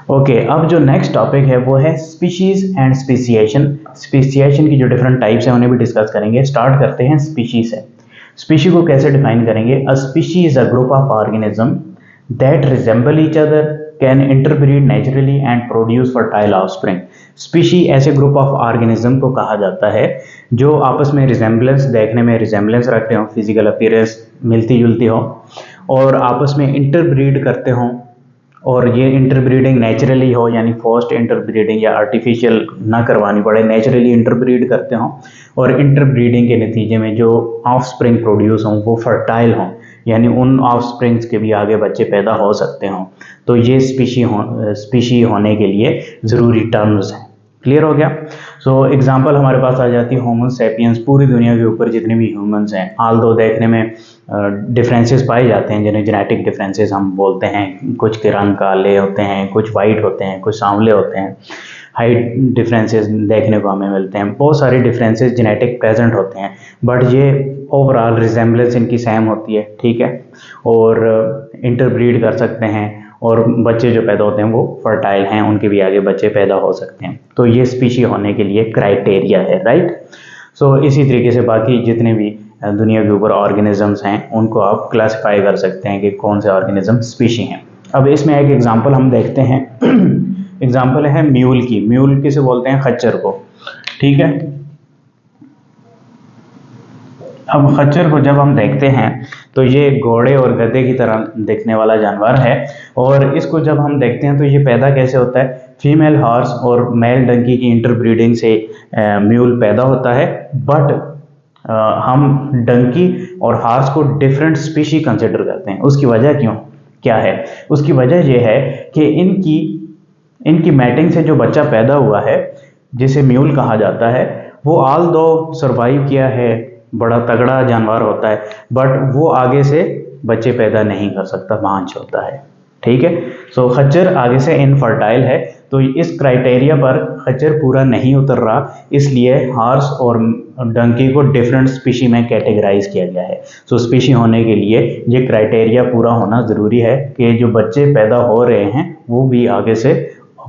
Okay, अब जो next topic है वो है स्पीशीज एंड स्पेसिएशन। स्पेसिएशन की जो डिफरेंट टाइप्स हैं उन्हें भी डिस्कस करेंगे। स्टार्ट करते हैं स्पीशीज से। स्पीशी को कैसे डिफाइन करेंगे? अ species is a group of organism that resemble each other, can interbreed naturally and produce fertile offspring. Species ऐसे ग्रुप ऑफ ऑर्गेनिज्म को कहा जाता है जो आपस में रिजेंबलेंस, देखने में रिजेंबलेंस रखते हो, फिजिकल अपीयरेंस मिलती जुलती हो, और आपस में इंटरब्रीड करते हों, और ये इंटरब्रीडिंग नेचुरली हो, यानी फोर्स्ड इंटरब्रीडिंग या आर्टिफिशियल ना करवानी पड़े, नेचुरली इंटरब्रीड करते हों, और इंटरब्रीडिंग के नतीजे में जो ऑफस्प्रिंग प्रोड्यूस हों वो फर्टाइल हों, यानी उन ऑफस्प्रिंग्स के भी आगे बच्चे पैदा हो सकते हों। तो ये स्पीशी होने के लिए ज़रूरी टर्म्स हैं। क्लियर हो गया? सो एग्जांपल हमारे पास आ जाती है होमो सैपियंस। पूरी दुनिया के ऊपर जितने भी ह्यूमंस हैं, आल दो देखने में डिफरेंसेस पाए जाते हैं, जिन्हें जेनेटिक डिफरेंसेस हम बोलते हैं। कुछ के रंग काले होते हैं, कुछ वाइट होते हैं, कुछ सांवले होते हैं। हाइट डिफरेंसेस देखने को हमें मिलते हैं, बहुत सारे डिफरेंसेस जेनेटिक प्रेजेंट होते हैं, बट ये ओवरऑल रिजेंबलेंस इनकी सेम होती है, ठीक है। और इंटरब्रीड कर सकते हैं, और बच्चे जो पैदा होते हैं वो फर्टाइल हैं, उनके भी आगे बच्चे पैदा हो सकते हैं। तो ये स्पीशी होने के लिए क्राइटेरिया है, राइट। सो इसी तरीके से बाकी जितने भी दुनिया के ऊपर ऑर्गेनिजम्स हैं उनको आप क्लासिफाई कर सकते हैं कि कौन से ऑर्गेनिज्म स्पीशी हैं। अब इसमें एक एग्जांपल हम देखते हैं। एग्जांपल है म्यूल की। म्यूल किसे बोलते हैं? खच्चर को, ठीक है। अब खच्चर को जब हम देखते हैं तो ये घोड़े और गधे की तरह दिखने वाला जानवर है, और इसको जब हम देखते हैं तो ये पैदा कैसे होता है? फीमेल हॉर्स और मेल डंकी की इंटरब्रीडिंग से म्यूल पैदा होता है। बट हम डंकी और हॉर्स को डिफरेंट स्पीशी कंसिडर करते हैं। उसकी वजह क्या है? उसकी वजह यह है कि इनकी मैटिंग से जो बच्चा पैदा हुआ है, जिसे म्यूल कहा जाता है, वो ऑल दो सरवाइव किया है, बड़ा तगड़ा जानवर होता है, बट वो आगे से बच्चे पैदा नहीं कर सकता, बांझ होता है, ठीक है। सो खच्चर आगे से इनफर्टाइल है, तो इस क्राइटेरिया पर खच्चर पूरा नहीं उतर रहा, इसलिए हॉर्स और डंकी को डिफरेंट स्पीशी में कैटेगराइज किया गया है। सो स्पीशी होने के लिए ये क्राइटेरिया पूरा होना ज़रूरी है कि जो बच्चे पैदा हो रहे हैं वो भी आगे से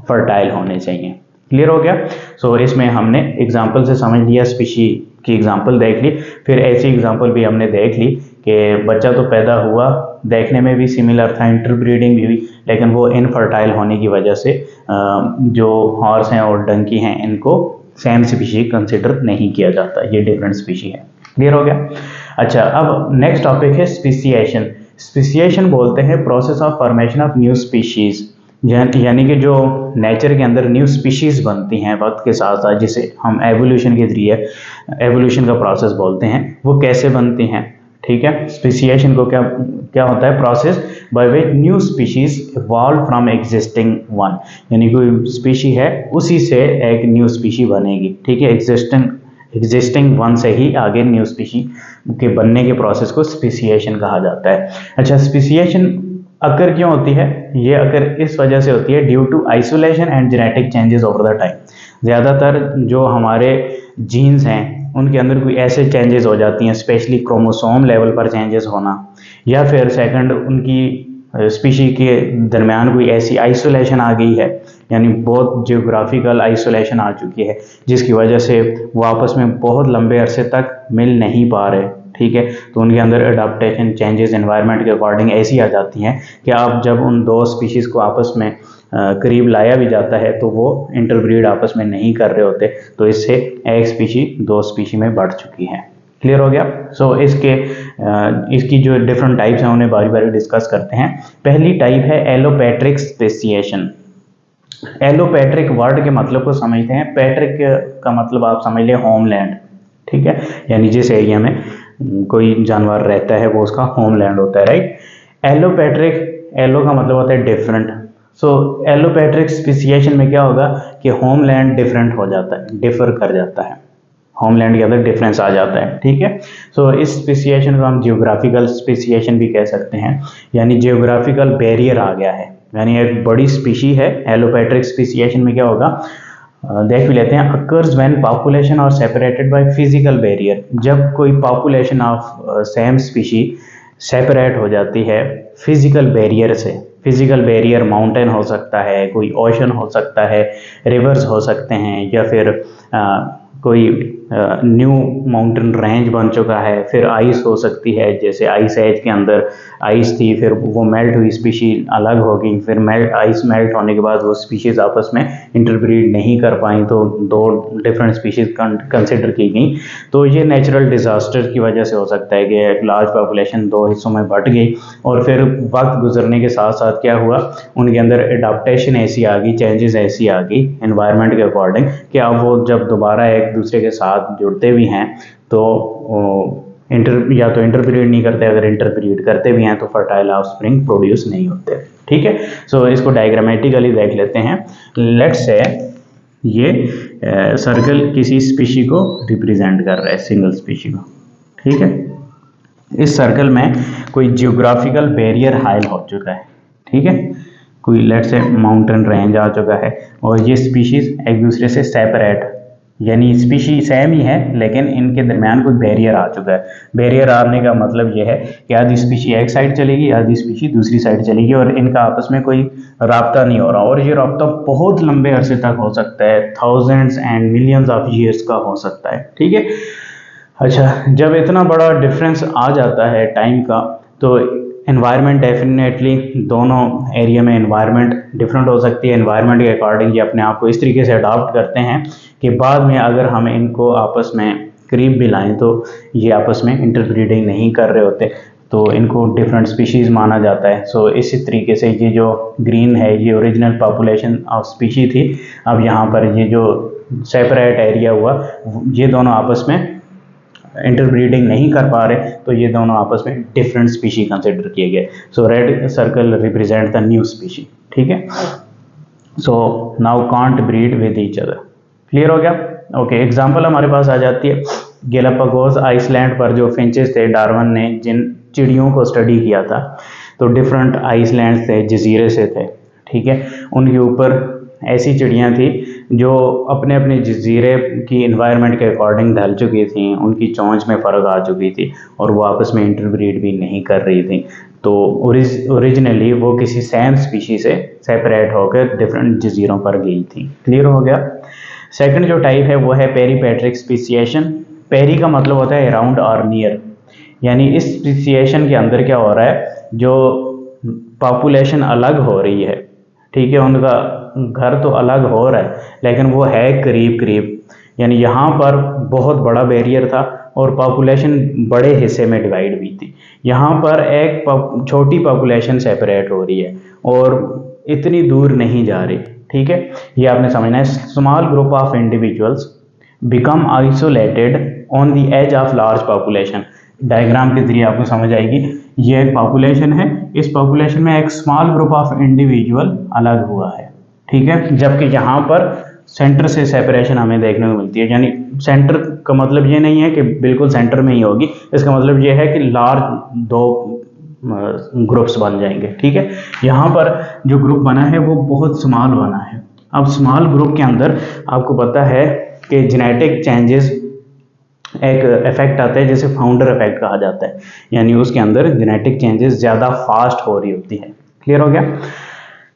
फर्टाइल होने चाहिए। क्लियर हो गया? सो इसमें हमने एग्जाम्पल से समझ लिया, स्पीशी की एग्जाम्पल देख ली, फिर ऐसी एग्जाम्पल भी हमने देख ली कि बच्चा तो पैदा हुआ, देखने में भी सिमिलर था, इंटरब्रीडिंग भी हुई, लेकिन वो इनफर्टाइल होने की वजह से जो हॉर्स हैं और डंकी हैं इनको सेम स्पीशी कंसिडर नहीं किया जाता, ये डिफरेंट स्पीशी है। क्लियर हो गया? अच्छा, अब नेक्स्ट टॉपिक है स्पेसिएशन। स्पेसिएशन बोलते हैं process of formation of new species, यानी कि जो नेचर के अंदर न्यू स्पीशीज बनती हैं वक्त के साथ साथ, जिसे हम एवोल्यूशन के जरिए, एवोल्यूशन का प्रोसेस बोलते हैं, वो कैसे बनती हैं, ठीक है। स्पेसिएशन को क्या होता है? Process by which new species evolve from existing one, यानी कोई स्पीशी है उसी से एक न्यू स्पीशी बनेगी, ठीक है। एग्जिस्टिंग वन से ही आगे न्यू स्पीशी के बनने के प्रोसेस को स्पेसिएशन कहा जाता है। अच्छा, स्पेसिएशन अकर क्यों होती है? ये अकर इस वजह से होती है due to isolation and genetic changes over the time. ज़्यादातर जो हमारे जीन्स हैं उनके अंदर कोई ऐसे चेंजेस हो जाती हैं, स्पेशली क्रोमोसोम लेवल पर चेंजेस होना, या फिर सेकंड उनकी स्पीशी के दरमियान कोई ऐसी आइसोलेशन आ गई है, यानी बहुत जियोग्राफिकल आइसोलेशन आ चुकी है, जिसकी वजह से वो आपस में बहुत लंबे अरसे तक मिल नहीं पा रहे, ठीक है। तो उनके अंदर अडाप्टेशन चेंजेस एनवायरनमेंट के अकॉर्डिंग ऐसी आ जाती हैं कि आप जब उन दो स्पीशीज़ को आपस में करीब लाया भी जाता है तो वो इंटरब्रीड आपस में नहीं कर रहे होते, तो इससे एक स्पीशी दो स्पीशी में बढ़ चुकी है। क्लियर हो गया? सो इसकी जो डिफरेंट टाइप्स हैं उन्हें बारी बारी डिस्कस करते हैं। पहली टाइप है एलोपैट्रिक स्पेसिएशन। एलोपैट्रिक वर्ड के मतलब को समझते हैं। पैट्रिक का मतलब आप समझ लें होमलैंड, ठीक है, यानी जिस एरिया में कोई जानवर रहता है वो उसका होमलैंड होता है, राइट। एलोपैट्रिक, एलो का मतलब होता है डिफरेंट। सो एलोपैट्रिक स्पेसिएशन में क्या होगा कि होमलैंड डिफरेंट हो जाता है, डिफर कर जाता है, होमलैंड के अंदर डिफरेंस आ जाता है, ठीक है। सो इस स्पेसिएशन को हम जियोग्राफिकल स्पेसिएशन भी कह सकते हैं, यानी जियोग्राफिकल बैरियर आ गया है, यानी एक बड़ी स्पीशी है। एलोपैट्रिक स्पेसिएशन में क्या होगा देख भी लेते हैं। Occurs when population are separated by physical barrier, जब कोई population of same species separate हो जाती है फिजिकल बैरियर से। फिजिकल बैरियर माउंटेन हो सकता है, कोई ओशन हो सकता है, रिवर्स हो सकते हैं, या फिर कोई न्यू माउंटेन रेंज बन चुका है, फिर आइस हो सकती है, जैसे आइस एज के अंदर आइस थी, फिर वो मेल्ट हुई, स्पीशीज अलग हो गई, फिर आइस मेल्ट होने के बाद वो स्पीशीज आपस में इंटरब्रीड नहीं कर पाई, तो दो डिफरेंट स्पीशीज कंसिडर की गई। तो ये नेचुरल डिजास्टर की वजह से हो सकता है कि एक लार्ज पॉपुलेशन दो हिस्सों में बट गई, और फिर वक्त गुजरने के साथ साथ क्या हुआ, उनके अंदर एडाप्टेशन ऐसी आ गई, चेंजेस ऐसी आ गई एनवायरनमेंट के अकॉर्डिंग कि अब वो जब दोबारा एक दूसरे के साथ जुड़ते भी हैं तो या तो इंटरब्रीड नहीं करते, अगर इंटरब्रीड करते भी हैं तो फर्टाइल ऑफस्प्रिंग प्रोड्यूस नहीं होते। ठीक है, सो इसको डायग्रामेटिकली देख लेते हैं। लेट्स से ये सर्कल किसी स्पीशी को रिप्रेजेंट कर रहा है, सिंगल स्पीशी को। ठीक है, इस सर्कल में कोई जियोग्राफिकल बैरियर हाइल हो चुका है। ठीक है, कोई लेट्स से माउंटेन रेंज आ चुका है, और ये स्पीशीज एक दूसरे से सेपरेट, यानी स्पीशी सेम ही है लेकिन इनके दरमियान कोई बैरियर आ चुका है। बैरियर आने का मतलब यह है कि आधी स्पीशी एक साइड चलेगी, आधी स्पीशी दूसरी साइड चलेगी, और इनका आपस में कोई राब्ता नहीं हो रहा, और ये राब्ता बहुत लंबे अरसे तक हो सकता है, thousands and millions of years का हो सकता है। ठीक है, अच्छा, जब इतना बड़ा डिफरेंस आ जाता है टाइम का, तो एनवायरनमेंट डेफिनेटली दोनों एरिया में एनवायरनमेंट डिफरेंट हो सकती है। एनवायरनमेंट के अकॉर्डिंग ये अपने आप को इस तरीके से अडॉप्ट करते हैं कि बाद में अगर हम इनको आपस में करीब भी लाएं तो ये आपस में इंटरब्रीडिंग नहीं कर रहे होते, तो इनको डिफरेंट स्पीशीज़ माना जाता है। सो इसी तरीके से ये जो ग्रीन है ये ओरिजिनल पॉपुलेशन ऑफ स्पीशी थी। अब यहाँ पर ये जो सेपरेट एरिया हुआ, ये दोनों आपस में इंटरब्रीडिंग नहीं कर पा रहे, तो ये दोनों आपस में डिफरेंट स्पीशी कंसिडर किए गए। So red circle represent the new species. ठीक है, so now can't breed with each other. Clear हो गया? ओके, एग्जांपल हमारे पास आ जाती है गैलापागोस आइसलैंड पर जो फिंचेस थे, डार्विन ने जिन चिड़ियों को स्टडी किया था, तो डिफरेंट आइसलैंड थे, जजीरे से थे। ठीक है, उनके ऊपर ऐसी चिड़ियाँ थी जो अपने अपने जजीरे की इन्वायरमेंट के अकॉर्डिंग ढल चुकी थी, उनकी चोंच में फ़र्क आ चुकी थी, और वो आपस में इंटरब्रीड भी नहीं कर रही थी। तो ओरिजिनली वो किसी सेम स्पीशी से सेपरेट होकर डिफरेंट जजीरों पर गई थी। क्लियर हो गया? सेकंड जो टाइप है वो है पेरीपेट्रिक स्पीसिएशन। पेरी का मतलब होता है अराउंड और नियर, यानी इस स्पीसिएशन के अंदर क्या हो रहा है, जो पॉपुलेशन अलग हो रही है, ठीक है, उनका घर तो अलग हो रहा है लेकिन वो है करीब करीब, यानी यहाँ पर बहुत बड़ा बैरियर था और पॉपुलेशन बड़े हिस्से में डिवाइड हुई थी। यहाँ पर एक छोटी पॉपुलेशन सेपरेट हो रही है और इतनी दूर नहीं जा रही। ठीक है, ये आपने समझना है। Small group of individuals become isolated on the edge of large population. Diagram के जरिए आपको समझ आएगी। ये एक पॉपुलेशन है, इस पॉपुलेशन में एक स्मॉल ग्रुप ऑफ इंडिविजुअल अलग हुआ है। ठीक है, जबकि यहाँ पर सेंटर से सेपरेशन हमें देखने को मिलती है। यानी सेंटर का मतलब ये नहीं है कि बिल्कुल सेंटर में ही होगी, इसका मतलब ये है कि लार्ज दो ग्रुप्स बन जाएंगे। ठीक है, यहाँ पर जो ग्रुप बना है वो बहुत स्मॉल बना है। अब स्मॉल ग्रुप के अंदर आपको पता है कि जेनेटिक चेंजेस एक इफेक्ट आता है जिसे फाउंडर इफेक्ट कहा जाता है, यानी उसके अंदर जेनेटिक चेंजेस ज़्यादा फास्ट हो रही होती है। क्लियर हो गया?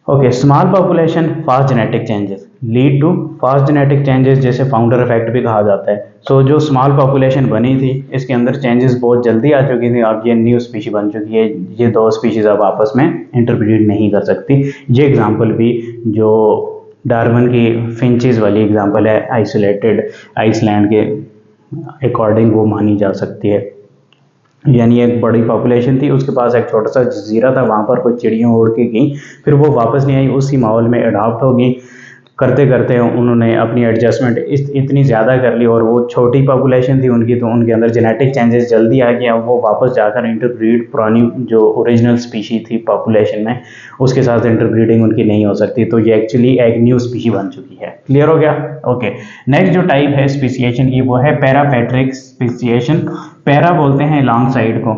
Okay, small population fast genetic changes lead to fast genetic changes, जैसे फाउंडर इफेक्ट भी कहा जाता है। सो जो स्मॉल पॉपुलेशन बनी थी इसके अंदर चेंजेस बहुत जल्दी आ चुकी थी, अब ये न्यू स्पीशी बन चुकी है। ये दो स्पीशीज अब आपस में इंटरब्रीड नहीं कर सकती। ये एग्जाम्पल भी जो डार्विन की फिंचेस वाली एग्जाम्पल है, आइसोलेटेड आइसलैंड के अकॉर्डिंग वो मानी जा सकती है। यानी एक बड़ी पॉपुलेशन थी, उसके पास एक छोटा सा जजीरा था, वहाँ पर कोई चिड़ियाँ उड़ के गई, फिर वो वापस नहीं आई, उसी माहौल में अडॉप्ट हो गई। करते करते उन्होंने अपनी एडजस्टमेंट इतनी ज़्यादा कर ली, और वो छोटी पॉपुलेशन थी उनकी, तो उनके अंदर जेनेटिक चेंजेस जल्दी आ गया। वो वापस जाकर इंटरब्रीड पुरानी जो ओरिजिनल स्पीशी थी पॉपुलेशन में, उसके साथ इंटरब्रीडिंग उनकी नहीं हो सकती, तो ये एक्चुअली एक न्यू स्पीशी बन चुकी है। क्लियर हो गया? ओके, नेक्स्ट जो टाइप है स्पीसिएशन की वो है पैरापेट्रिक स्पीसिएशन। पैरा बोलते हैं लॉन्ग साइड को,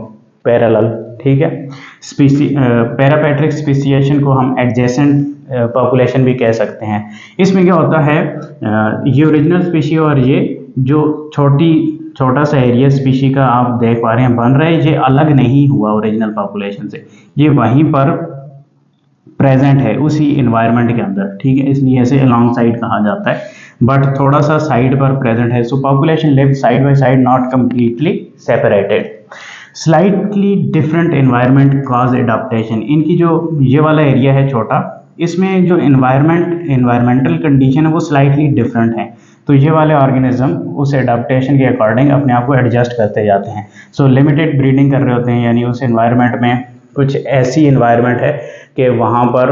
पैरेलल। ठीक है, पैरापेट्रिक स्पीसिएशन को हम एडजेसेंट पॉपुलेशन भी कह सकते हैं। इसमें क्या होता है, ये ओरिजिनल स्पीशी और ये जो छोटा सा एरिया स्पीशी का आप देख पा रहे हैं बन रहा है, ये अलग नहीं हुआ ओरिजिनल पॉपुलेशन से, ये वहीं पर प्रेजेंट है उसी इन्वायरमेंट के अंदर, ठीक है, इसलिए इसे अलॉन्ग साइड कहा जाता है, बट थोड़ा सा साइड पर प्रेजेंट है। सो population live side by side, not completely separated. Slightly different environment cause adaptation, इनकी जो ये वाला एरिया है छोटा, इसमें जो एनवायरमेंटल कंडीशन है वो स्लाइटली डिफरेंट है, तो ये वाले ऑर्गेनिज्म उस एडाप्टेशन के अकॉर्डिंग अपने आप को एडजस्ट करते जाते हैं। सो लिमिटेड ब्रीडिंग कर रहे होते हैं, यानी उस एनवायरनमेंट में कुछ ऐसी एनवायरनमेंट है कि वहाँ पर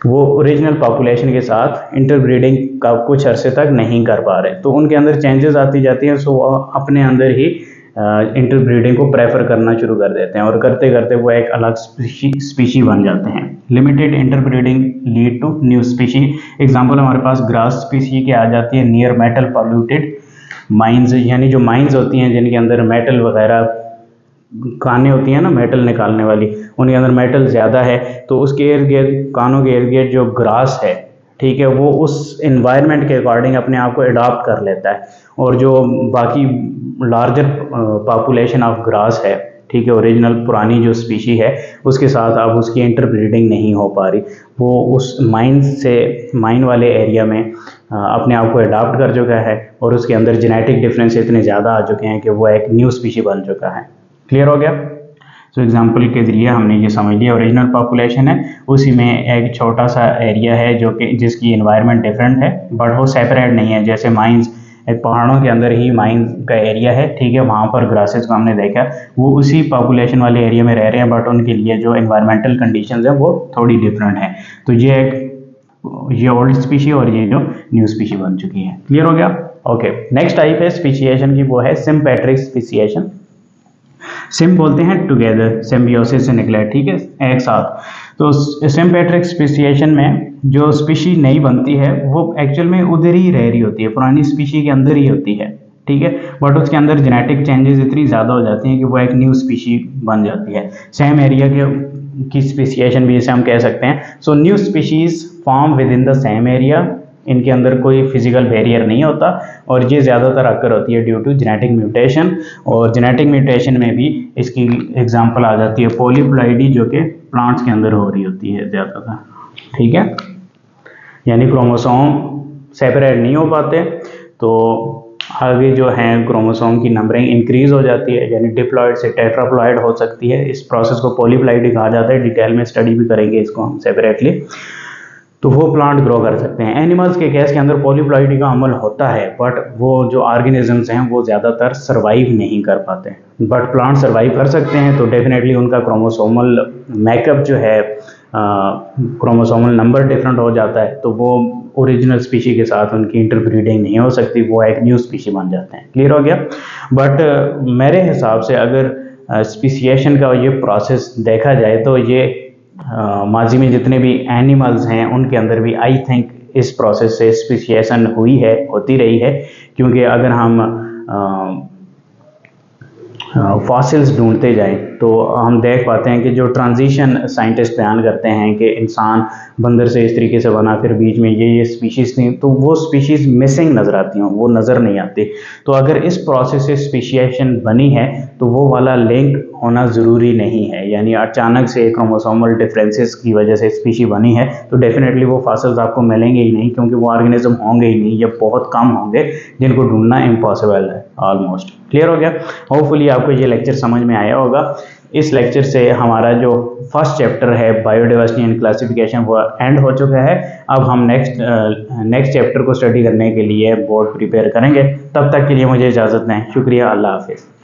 वो ओरिजिनल पॉपुलेशन के साथ इंटरब्रीडिंग का कुछ अरसे तक नहीं कर पा रहे, तो उनके अंदर चेंजेस आती जाती हैं। सो वो अपने अंदर ही इंटरब्रीडिंग को प्रेफर करना शुरू कर देते हैं और करते करते वो एक अलग स्पीशी बन जाते हैं। Limited interbreeding lead to new species. Example हमारे पास ग्रास स्पीशी के आ जाती है नियर मेटल पॉल्यूटेड माइंस, यानी जो माइंस होती हैं जिनके अंदर मेटल वगैरह कानें होती हैं ना मेटल निकालने वाली, उनके अंदर मेटल ज़्यादा है, तो उसके इर्द गिर्द कानों के इर्द गिर्द जो ग्रास है, ठीक है, वो उस इन्वायरमेंट के अकॉर्डिंग अपने आप को अडॉप्ट कर लेता है। और जो बाकी लार्जर पॉपुलेशन ऑफ ग्रास है, ठीक है, ओरिजिनल पुरानी जो स्पीशी है उसके साथ अब उसकी इंटरब्रीडिंग नहीं हो पा रही, वो उस माइन वाले एरिया में अपने आप को अडॉप्ट कर चुका है और उसके अंदर जेनेटिक डिफरेंस इतने ज़्यादा आ चुके हैं कि वो एक न्यू स्पीशी बन चुका है। क्लियर हो गया? सो एग्जाम्पल के ज़रिए हमने ये समझ लिया ओरिजिनल पॉपुलेशन है, उसी में एक छोटा सा एरिया है जो कि जिसकी एनवायरनमेंट डिफरेंट है, बट वो सेपरेट नहीं है। जैसे माइंस, एक पहाड़ों के अंदर ही माइन का एरिया है, ठीक है, वहाँ पर ग्रासेस को हमने देखा, वो उसी पॉपुलेशन वाले एरिया में रह रहे हैं, बट उनके लिए जो एनवायरमेंटल कंडीशंस हैं वो थोड़ी डिफरेंट है। तो ये ओल्ड स्पीशी और ये जो न्यू स्पीशी बन चुकी है। क्लियर हो गया? ओके, नेक्स्ट टाइप है स्पीशिएशन की, वो है सिम्पेट्रिक स्पीशिएशन। सिम बोलते हैं टुगेदर, सिम्बियोसिस से निकला है, ठीक है, एक साथ। तो सिम्पेट्रिक स्पीशिएशन में जो स्पीशी नई बनती है वो एक्चुअल में उधर ही रह रही होती है, पुरानी स्पीशी के अंदर ही होती है, ठीक है, बट उसके अंदर जेनेटिक चेंजेस इतनी ज़्यादा हो जाती हैं कि वो एक न्यू स्पीशी बन जाती है। सेम एरिया की स्पीशिएशन भी इसे हम कह सकते हैं। So new species form with in the same area, इनके अंदर कोई फिजिकल बैरियर नहीं होता और ये ज़्यादातर अक्कर होती है ड्यू टू जेनेटिक म्यूटेशन। और जेनेटिक म्यूटेशन में भी इसकी एग्जांपल आ जाती है पॉलीप्लॉइडी, जो कि प्लांट्स के अंदर हो रही होती है ज़्यादातर, ठीक है, यानी क्रोमोसोम सेपरेट नहीं हो पाते, तो आगे जो है क्रोमोसोम की नंबरिंग इंक्रीज हो जाती है, यानी डिप्लॉइड से टेट्राप्लॉइड हो सकती है। इस प्रोसेस को पॉलीप्लॉइडी कहा जाता है, डिटेल में स्टडी भी करेंगे इसको हम सेपरेटली। तो वो प्लांट ग्रो कर सकते हैं। एनिमल्स के केस के अंदर पॉलीप्लॉइडी का अमल होता है, बट वो जो ऑर्गेनिजम्स हैं वो ज़्यादातर सर्वाइव नहीं कर पाते, बट प्लांट सर्वाइव कर सकते हैं। तो डेफिनेटली उनका क्रोमोसोमल मेकअप जो है, क्रोमोसोमल नंबर डिफरेंट हो जाता है, तो वो ओरिजिनल स्पीशी के साथ उनकी इंटरब्रीडिंग नहीं हो सकती, वो एक न्यू स्पीशी बन जाते हैं। क्लियर हो गया? बट मेरे हिसाब से अगर स्पीशिएशन का ये प्रोसेस देखा जाए तो ये माजी में जितने भी एनिमल्स हैं उनके अंदर भी आई थिंक इस प्रोसेस से स्पीशिएशन होती रही है, क्योंकि अगर हम फॉसिल्स ढूंढते जाएं तो हम देख पाते हैं कि जो ट्रांजिशन साइंटिस्ट बयान करते हैं कि इंसान बंदर से इस तरीके से बना, फिर बीच में ये स्पीशीज़ थी, तो वो स्पीशीज़ मिसिंग नज़र आती हैं, वो नज़र नहीं आती। तो अगर इस प्रोसेस से स्पीशिएशन बनी है तो वो वाला लिंक होना ज़रूरी नहीं है, यानी अचानक से क्रोमोसोमल डिफरेंसेस की वजह से स्पीशी बनी है तो डेफिनेटली वो फॉसिल्स आपको मिलेंगे ही नहीं, क्योंकि वो ऑर्गेनिज्म होंगे ही नहीं, या बहुत कम होंगे जिनको ढूंढना इम्पॉसिबल है ऑलमोस्ट। क्लियर हो गया? होपफुली आपको ये लेक्चर समझ में आया होगा। इस लेक्चर से हमारा जो फर्स्ट चैप्टर है बायोडाइवर्सिटी एंड क्लासिफिकेशन वो एंड हो चुका है। अब हम नेक्स्ट चैप्टर को स्टडी करने के लिए बोर्ड प्रिपेयर करेंगे। तब तक के लिए मुझे इजाज़त दें। शुक्रिया, अल्लाह हाफिज़।